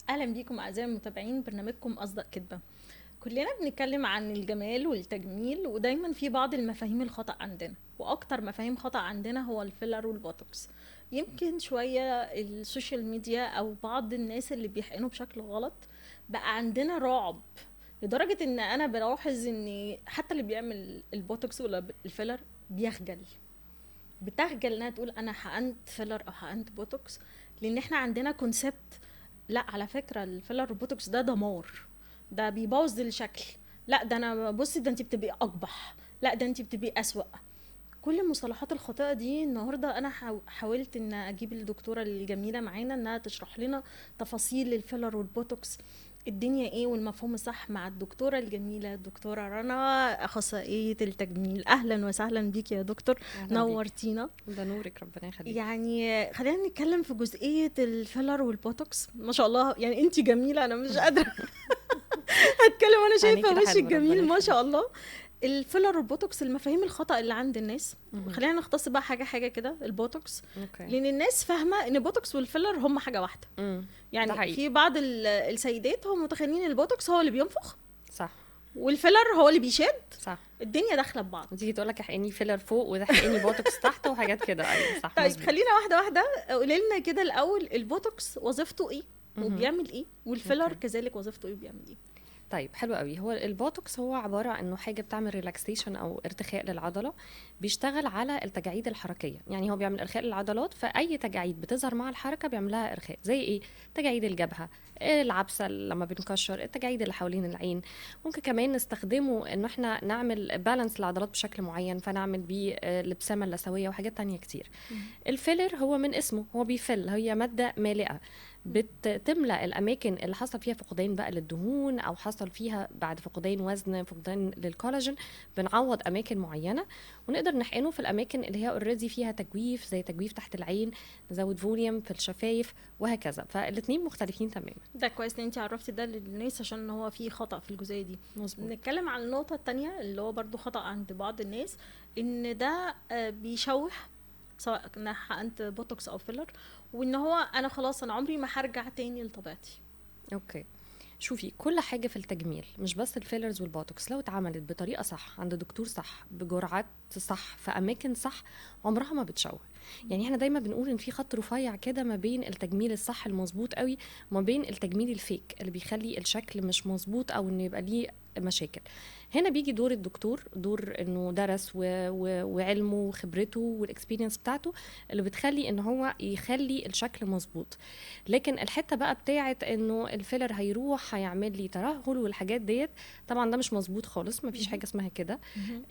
اهلا بيكم اعزائي المتابعين برنامجكم اصدق كدبه. كلنا بنتكلم عن الجمال والتجميل، ودايما في بعض المفاهيم الخطأ عندنا، واكتر مفاهيم خطأ عندنا هو الفيلر والبوتوكس. يمكن شويه السوشيال ميديا او بعض الناس اللي بيحقنوا بشكل غلط بقى عندنا رعب، لدرجه ان انا بلاحظ ان حتى اللي بيعمل البوتوكس ولا الفيلر بتخجل انها تقول انا حقنت فيلر او حقنت بوتوكس، لان احنا عندنا كونسبت. لا على فكره الفيلر والبوتوكس ده دمار، ده بيبوظ الشكل. لا ده انا بصي ده انت بتبقي اقبح، لا ده انت بتبقي اسوأ. كل المصطلحات الخاطئه دي النهارده انا حاولت ان اجيب الدكتوره الجميله معانا انها تشرح لنا تفاصيل الفيلر والبوتوكس الدنيا ايه والمفهوم الصح، مع الدكتوره الجميله الدكتوره رنا اخصائيه التجميل. اهلا وسهلا بيك يا دكتور، اهلا بيكي. نورتينا. ده نورك، ربنا يخليك. يعني خلينا نتكلم في جزئيه الفيلر والبوتوكس. ما شاء الله يعني انت جميله، انا مش قادره اتكلم وانا شايفه عينيكي ده وشك حلو، ربنا جميل ما يخليك. شاء الله. الفيلر والبوتوكس المفاهيم الخطأ اللي عند الناس، مهم. خلينا نختص بقى حاجه حاجه كده. البوتوكس اوكي. لان الناس فاهمه ان البوتوكس والفيلر هم حاجه واحده. ده يعني حقيقي. في بعض السيدات هم متخيلين البوتوكس هو اللي بينفخ صح. والفيلر هو اللي بيشد. صح. الدنيا داخله ببعض. وتيجي تقول لك احقني فيلر فوق وتحقني بوتوكس تحت وحاجات كده. ايوه صح، طيب مظبوط. خلينا واحده واحده، قولي لنا كده الاول البوتوكس وظيفته ايه مهم. وبيعمل ايه، والفيلر اوكي. كذلك وظيفته ايه وبيعمل ايه. طيب حلو قوي. هو البوتوكس هو عباره عن انه حاجه بتعمل ريلاكسيشن او ارتخاء للعضله، بيشتغل على التجاعيد الحركيه. يعني هو بيعمل ارخاء للعضلات، فاي تجاعيد بتظهر مع الحركه بيعمل لها ارخاء. زي ايه؟ تجاعيد الجبهه، العبسه لما بنكشر، التجاعيد اللي حوالين العين. ممكن كمان نستخدمه انه احنا نعمل بالانس للعضلات بشكل معين، فنعمل بيه الابتسامه اللثويه وحاجات تانية كتير. الفيلر هو من اسمه، هو بيفل، هي مادة مالئة بتملأ الأماكن اللي حصل فيها فقدان بقى للدهون، أو حصل فيها بعد فقدان وزن، فقدان للكولاجين. بنعوض أماكن معينة ونقدر نحقنه في الأماكن اللي هي اوريدي فيها تجويف، زي تجويف تحت العين، نزود فوليوم في الشفايف وهكذا. فالاتنين مختلفين تماما. ده كويس ان انتي عرفتي ده للناس، عشان هو في خطأ في الجزئية دي. مظبوط. نتكلم عن النقطة التانية اللي هو برضو خطأ عند بعض الناس، ان ده بيشوه، سواء انا حقنت بوتوكس او فيلر، وان هو انا خلاص انا عمري ما هرجع تاني لطبيعتي. اوكي. شوفي، كل حاجة في التجميل مش بس الفيلرز والبوتوكس، لو اتعملت بطريقة صح عند دكتور صح بجرعات صح في أماكن صح عمرها ما بتشوه. يعني احنا دايما بنقول ان في خط رفيع كده ما بين التجميل الصح المظبوط قوي وما بين التجميل الفيك اللي بيخلي الشكل مش مظبوط او انه يبقى ليه مشاكل. هنا بيجي دور الدكتور، دور انه درس وعلمه وخبرته والاكسبيرينس بتاعته اللي بتخلي ان هو يخلي الشكل مظبوط. لكن الحته بقى بتاعت انه الفيلر هيروح هيعمل لي ترهل والحاجات ديت، طبعا ده مش مظبوط خالص، مفيش حاجه اسمها كده.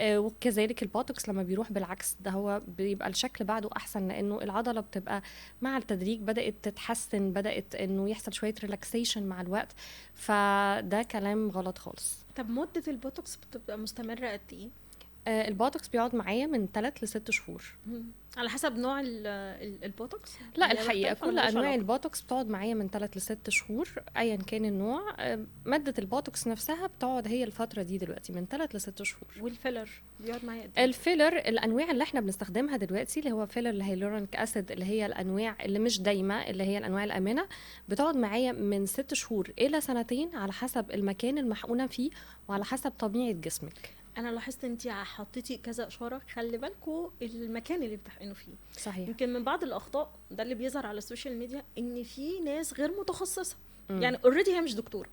وكذلك البوتوكس لما بيروح بالعكس، ده هو بيبقى الشكل بعده احسن، لانه العضله بتبقى مع التدريج بدات تتحسن، بدات انه يحصل شويه ريلاكسيشن مع الوقت. فده كلام غلط خالص. طب مدة البوتوكس بتبقى مستمرة قد ايه؟ البوتوكس بيقعد معايا من 3 ل 6 شهور. على حسب نوع البوتوكس؟ لا هي الحقيقة مختلفة ولا كل ملهاش أنواع علاقة؟ البوتوكس بتقعد معايا من 3 ل 6 شهور أيا كان النوع. مادة البوتوكس نفسها بتقعد هي الفترة دي دلوقتي من 3 ل 6 شهور. والفيلر بيقعد معايا قد ايه؟ الفيلر الأنواع اللي احنا بنستخدمها دلوقتي اللي هو فيلر الهيلورونيك أسيد، اللي هي الأنواع اللي مش دايمة، اللي هي الأنواع الآمنة، بتقعد معايا من 6 شهور إلى 2 سنين على حسب المكان المحقونة فيه وعلى حسب طبيعة جسمك. انا لاحظت انتي حطيتي كذا اشاره، خلي بالكوا المكان اللي بتحقنوا فيه. صحيح. يمكن من بعض الاخطاء ده اللي بيظهر على السوشيال ميديا، ان في ناس غير متخصصه، يعني اوريدي هي مش دكتوره.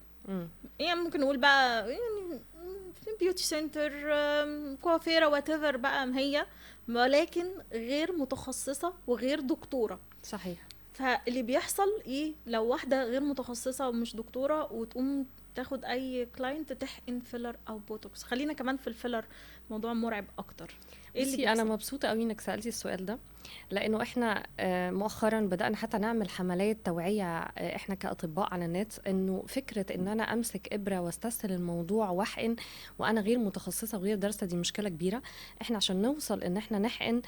يعني ممكن نقول بقى يعني في بيوتي سنتر، كوافيرا واتيفر بقى هي، ولكن غير متخصصه وغير دكتوره. صحيح. فاللي بيحصل ايه لو واحده غير متخصصه ومش دكتوره وتقوم تاخد اي كلاينت تحقن فيلر او بوتوكس؟ خلينا كمان في الفيلر، موضوع مرعب اكتر. ايه اللي بصي انا بيحصل؟ مبسوطه قوي انك سالتي السؤال ده، لانه احنا مؤخرا بدانا حتى نعمل حملات توعيه احنا كاطباء على النت، انه فكره ان انا امسك ابره واستسهل الموضوع واحقن وانا غير متخصصه وغير دارسه دي مشكله كبيره. احنا عشان نوصل ان احنا نحقن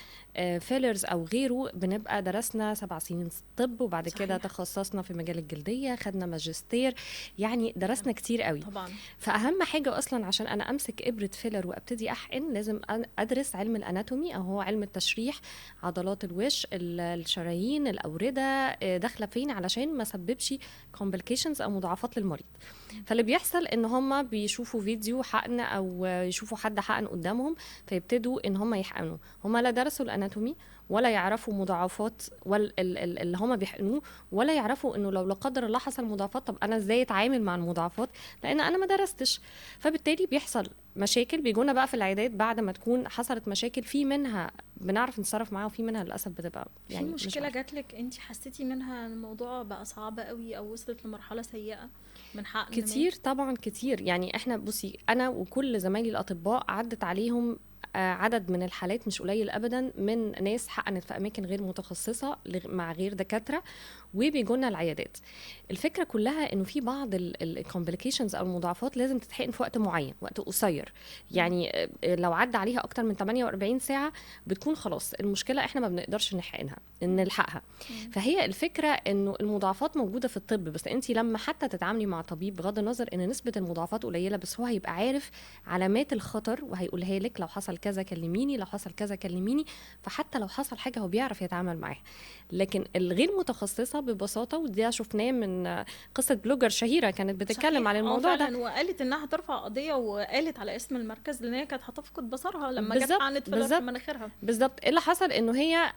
فيلرز او غيره بنبقى درسنا 7 سنين طب، وبعد كده صحيح. تخصصنا في مجال الجلديه، خدنا ماجستير، يعني درسنا كتير قوي. طبعا. فاهم حاجه اصلا عشان انا امسك ابره فيلر وابتدي احقن بيحقن لازم ادرس علم الاناتومي او هو علم التشريح، عضلات الوش، الشرايين، الاورده داخله فين، علشان ما سببش complications او مضاعفات للمريض. فاللي بيحصل ان هم بيشوفوا فيديو حقن او يشوفوا حد حقن قدامهم فيبتدوا ان هم يحقنوا. هم لا درسوا الاناتومي ولا يعرفوا مضاعفات اللي هم بيحقنوه، ولا يعرفوا انه لو لا قدر الله حصل مضاعفات طب انا ازاي اتعامل مع المضاعفات، لان انا ما درستش. فبالتالي بيحصل مشاكل، بيجونا بقى في العيادات بعد ما تكون حصلت مشاكل، في منها بنعرف نتصرف معاها وفي منها للاسف بتبقى يعني في مش مشكله عارفة. جاتلك انت حسيتي منها الموضوع بقى صعب قوي او وصلت لمرحله سيئه من حقن كتير طبعا كتير. يعني احنا بصي انا وكل زمايلي الاطباء عدت عليهم عدد من الحالات مش قليل ابدا من ناس حقنت في اماكن غير متخصصه مع غير دكاتره وبيجونا العيادات. الفكره كلها انه في بعض الكومبليكيشنز او المضاعفات لازم تتحقن في وقت معين، وقت قصير. يعني لو عدى عليها اكتر من 48 ساعه بتكون خلاص المشكله احنا ما بنقدرش نلحقها. فهي الفكره انه المضاعفات موجوده في الطب، بس انت لما حتى تتعاملي مع طبيب بغض النظر ان نسبه المضاعفات قليله، بس هو هيبقى عارف علامات الخطر وهيقولها لك، لو حصل كذا كلميني، لو حصل كذا كلميني، فحتى لو حصل حاجه هو بيعرف يتعامل معاها. لكن الغير متخصصه ببساطه، وده شفناه من قصه بلوجر شهيره كانت بتتكلم عن الموضوع ده، وقالت انها هترفع قضيه وقالت على اسم المركز لان هي كانت هتفقد بصرها لما جت حقنت فيلر في مناخيرها. بالظبط. ايه اللي حصل؟ انه هي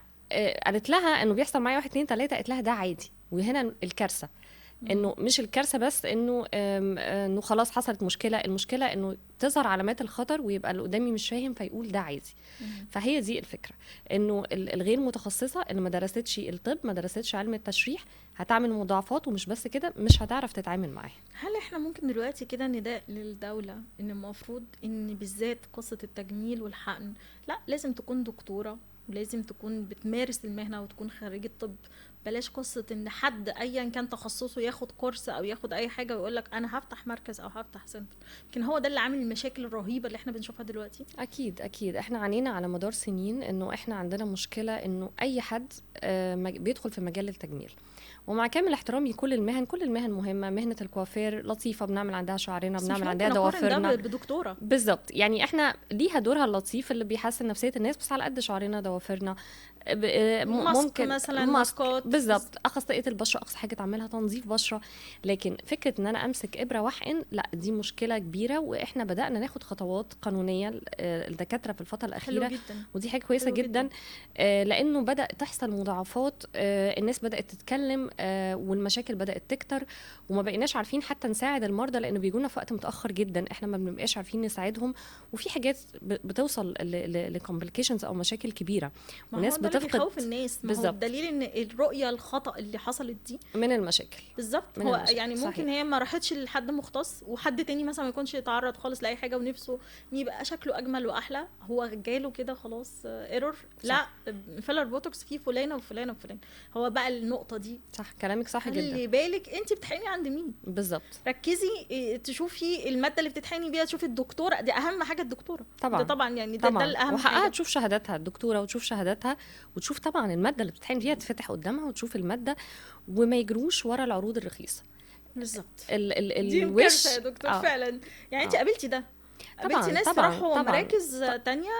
قالت لها انه بيحصل معايا 1 2 3، قالت لها ده عادي. وهنا الكارثه انه مش الكارثه بس انه خلاص حصلت مشكله، المشكله انه تظهر علامات الخطر ويبقى اللي قدامي مش فاهم فيقول ده عادي. فهي دي الفكره، انه الغير متخصصه اللي ما درستش الطب، ما درستش علم التشريح، هتعمل مضاعفات، ومش بس كده مش هتعرف تتعامل معاها. هل احنا ممكن دلوقتي كده نداء للدوله ان المفروض ان بالذات قصه التجميل والحقن لا لازم تكون دكتوره ولازم تكون بتمارس المهنه وتكون خريجه طب، بلاش قصة ان حد ايا كان تخصصه ياخد كورس او ياخد اي حاجة ويقول لك انا هفتح مركز او هفتح سنتر. لكن هو ده اللي عامل المشاكل الرهيبة اللي احنا بنشوفها دلوقتي. اكيد احنا عانينا على مدار سنين انه احنا عندنا مشكلة انه اي حد بيدخل في مجال التجميل. ومع كامل احترامي كل المهن مهمة، مهنة الكوافير لطيفة، بنعمل عندها شعرنا، بنعمل عندها ضوافرنا بدكتورة بالظبط. يعني احنا ليها دورها اللطيف اللي بيحسن نفسية الناس، بس على قد شعرنا ضوافرنا. ممكن مثلا ماسكات بالظبط، اخصائيه البشره اقصى حاجه تعملها تنظيف بشره. لكن فكره ان انا امسك ابره واحقن لا، دي مشكله كبيره، واحنا بدانا ناخد خطوات قانونيه الدكاتره في الفتره الاخيره، ودي حاجه كويسه جدا. لانه بدا تحصل مضاعفات، الناس بدات تتكلم، والمشاكل بدات تكتر، وما بقيناش عارفين حتى نساعد المرضى لانه بيجونا في وقت متاخر جدا، احنا ما بنبقاش عارفين نساعدهم، وفي حاجات بتوصل لكومبليكيشنز او مشاكل كبيره، وناس بيخوف الناس. ما هو الدليل ان الرؤيه الخطا اللي حصلت دي من المشاكل بالظبط. هو المشاكل. يعني ممكن صحيح. هي ما راحتش لحد مختص وحد تاني مثلا ما يكونش يتعرض خالص لاي حاجه ونفسه يبقى شكله اجمل واحلى، هو جاله كده خلاص ايرور، لا فيلر بوتوكس فيه فلانه وفلانه وفلانه. هو بقى النقطه دي صح، كلامك صح جدا. خلي بالك انت بتحقني عند مين بالظبط، ركزي تشوفي الماده اللي بتتحقني بيها، تشوفي الدكتوره، دي اهم حاجه الدكتوره طبعا. ده طبعا يعني ده الاهم، وحقها تشوف شهاداتها الدكتوره، وتشوف شهاداتها، وتشوف طبعا الماده اللي بتتحقن فيها تفتح قدامها وتشوف الماده، وما يجروش ورا العروض الرخيصه. بالظبط، دي كارثه يا دكتور فعلا. يعني انت قابلتي ده؟ قابلتي ناس راحوا مراكز تانية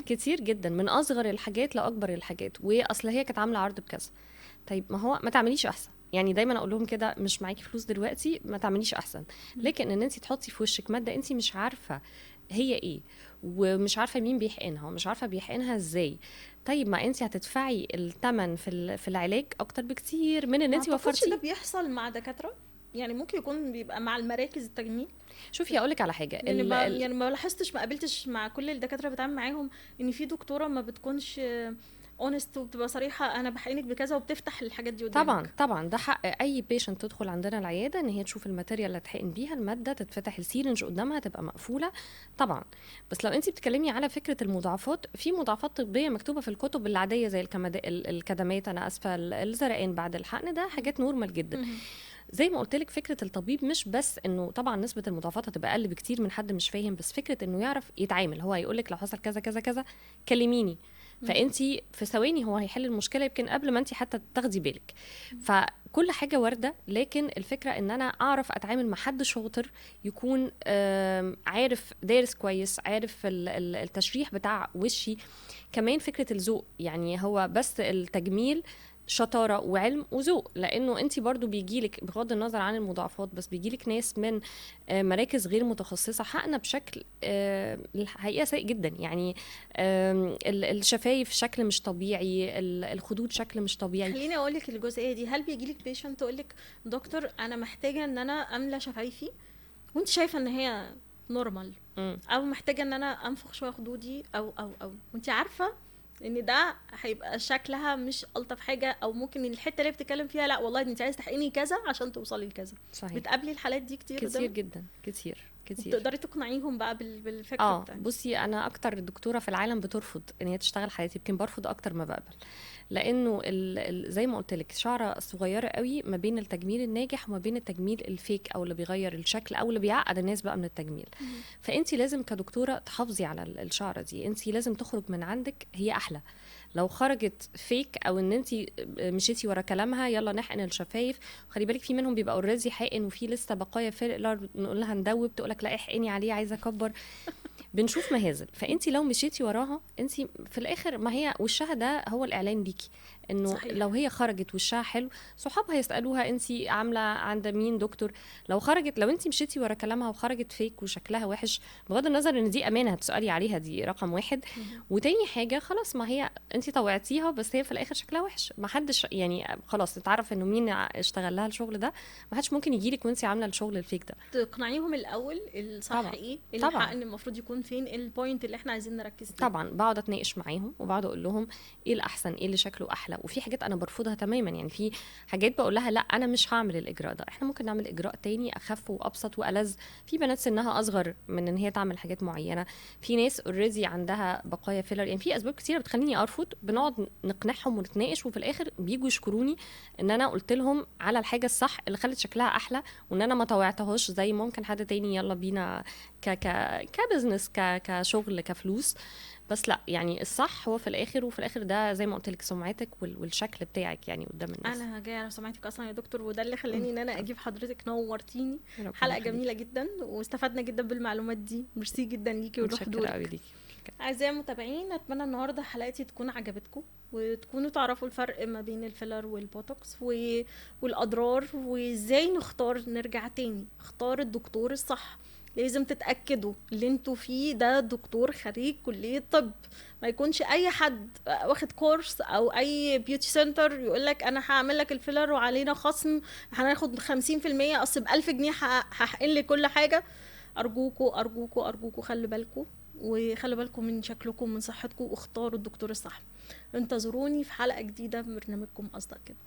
كتير جدا، من اصغر الحاجات لاكبر الحاجات، واصل هي كانت عامله عرض بكذا. طيب ما هو ما تعمليش احسن، يعني دايما اقول لهم كده، مش معاكي فلوس دلوقتي ما تعمليش احسن. لكن ان انت تحطي في وشك ماده انت مش عارفه هي ايه، ومش عارفه مين بيحقنها، ومش عارفه بيحقنها ازاي، طيب ما انت هتدفعي الثمن في العلاج اكتر بكتير من ان انت وفرتي. ده بيحصل مع دكاتره، يعني ممكن يكون بيبقى مع المراكز التجميل. شوفي اقول لك على حاجه، يعني ما لاحظتش، ما قابلتش مع كل الدكاتره بتعامل معاهم ان في دكتوره ما بتكونش اونست وبتبقى صريحه انا بحقنك بكذا وبتفتح الحاجات دي قدامك. طبعا ده حق اي بيشنت تدخل عندنا العياده ان هي تشوف الماتيريال اللي تحقن بيها، الماده تتفتح، السيرنج قدامها تبقى مقفوله طبعا. بس لو انت بتتكلمي على فكره المضاعفات، في مضاعفات طبيه مكتوبه في الكتب العاديه زي الكدمات، انا اسفه، الزرقان بعد الحقن، ده حاجات نورمال جدا. زي ما قلت لك، فكره الطبيب مش بس انه طبعا نسبه المضاعفات هتبقى اقل بكتير من حد مش فاهم، بس فكره انه يعرف يتعامل. هو هيقول لك لو حصل كذا كذا كذا كلميني، فانتي في ثواني هو هيحل المشكله يمكن قبل ما انتي حتى تاخدي بالك. فكل حاجه وارده، لكن الفكره ان انا اعرف اتعامل مع حد شاطر يكون عارف دارس كويس، عارف التشريح بتاع وشي. كمان فكره الذوق، يعني هو بس التجميل شطاره وعلم وذوق، لانه انت برضو بيجيلك بغض النظر عن المضاعفات، بس بيجيلك ناس من مراكز غير متخصصه حقنا بشكل الحقيقه سيء جدا. يعني الشفايف شكل مش طبيعي، الخدود شكل مش طبيعي. خليني اقول لك الجزئيه دي، هل بيجيلك بيشنت تقول لك دكتور انا محتاجه ان انا املى شفايفي وانت شايفه ان هي نورمال، او محتاجه ان انا انفخ شويه خدودي او وانت عارفه ان ده هيبقى شكلها مش الطف حاجه، او ممكن الحته اللي بتتكلم فيها لا والله انت عايز تحقني كذا عشان توصلي لكذا. صحيح. بتقابلي الحالات دي كتير جدا كتير. تقدري تقنعيهم بقى بالفكره بتاعتك؟ بصي انا اكتر دكتوره في العالم بترفض ان هي تشتغل حياتي، يمكن برفض اكتر ما بقبل، لانه زي ما قلت لك شعره صغيره قوي ما بين التجميل الناجح وما بين التجميل الفيك او اللي بيغير الشكل او اللي بيعقد الناس بقى من التجميل. فانت لازم كدكتوره تحافظي على الشعره دي، انت لازم تخرج من عندك هي احلى. لو خرجت فيك او ان انت مشيتي ورا كلامها يلا نحقن الشفايف، خلي بالك في منهم بيبقى اوريدي حقن وفي لسه بقايا فيلر، نقول لها ندوب تقول لك لا احقني عليه عايزه اكبر، بنشوف مهازل. فانت لو مشيتي وراها انت في الاخر ما هي وشها ده هو الاعلان ليكي، انه صحيح. لو هي خرجت وشها حلو صحابها يسالوها انت عامله عند مين دكتور. لو خرجت، لو انت مشيتي ورا كلامها وخرجت فيك وشكلها وحش، بغض النظر ان دي امانه هتسالي عليها، دي رقم واحد. وتاني حاجه خلاص ما هي انت طوعتيها بس هي في الاخر شكلها وحش، ما حدش يعني خلاص اتعرف انه مين اشتغل لها الشغل ده، ما حدش ممكن يجيلك وانت عامله الشغل الفيك ده. تقنعيهم الاول الصح طبعا. ايه، طبعا. الحق ان المفروض يكون فين، البوينت اللي احنا عايزين نركز فيه. طبعا بقعد اتناقش معاهم وبقعد اقول لهم ايه الاحسن، ايه اللي شكله احلى. وفي حاجات انا برفضها تماما، يعني في حاجات بقول لها لا انا مش هعمل الاجراء ده، احنا ممكن نعمل اجراء تاني اخف وابسط والذ. في بنات سنها اصغر من ان هي تعمل حاجات معينه، في ناس اوريدي عندها بقايا فيلر، يعني في اسباب كتيره بتخليني ارفض. بنقعد نقنعهم ونتناقش وفي الاخر بيجوا يشكروني ان انا قلت لهم على الحاجه الصح اللي خلت شكلها احلى، وان انا ما طوعتهاش زي ممكن حد تاني يلا بينا كبزنس كشغل كفلوس. بس لا يعني الصح هو في الاخر، وفي الاخر ده زي ما قلت لك سمعتك والشكل بتاعك يعني قدام الناس. انا جايه على سمعتك اصلا يا دكتور، وده اللي خلاني ان انا اجيب حضرتك، نورتيني. ربنا حلقه يخليكي. جميله جدا واستفدنا جدا بالمعلومات دي، ميرسي جدا ليكي متشكرة ولحضورك. قوي ليكي. اعزائي المتابعين، اتمنى النهارده حلقتي تكون عجبتكم وتكونوا تعرفوا الفرق ما بين الفيلر والبوتوكس والاضرار، وازاي نرجع تاني اختار الدكتور الصح. لازم تتاكدوا اللي انتوا فيه ده دكتور خريج كليه طب، ما يكونش اي حد واخد كورس او اي بيوتي سنتر يقول لك انا هعمل لك الفيلر وعلينا خصم هناخد 50%، اصل ب1000 جنيه هحقن لي كل حاجه. ارجوكوا ارجوكوا ارجوكوا خلي بالكوا، وخلي بالكم من شكلكم من صحتكم، واختاروا الدكتور الصح. انتظروني في حلقة جديدة من برنامجكم أصدق كده.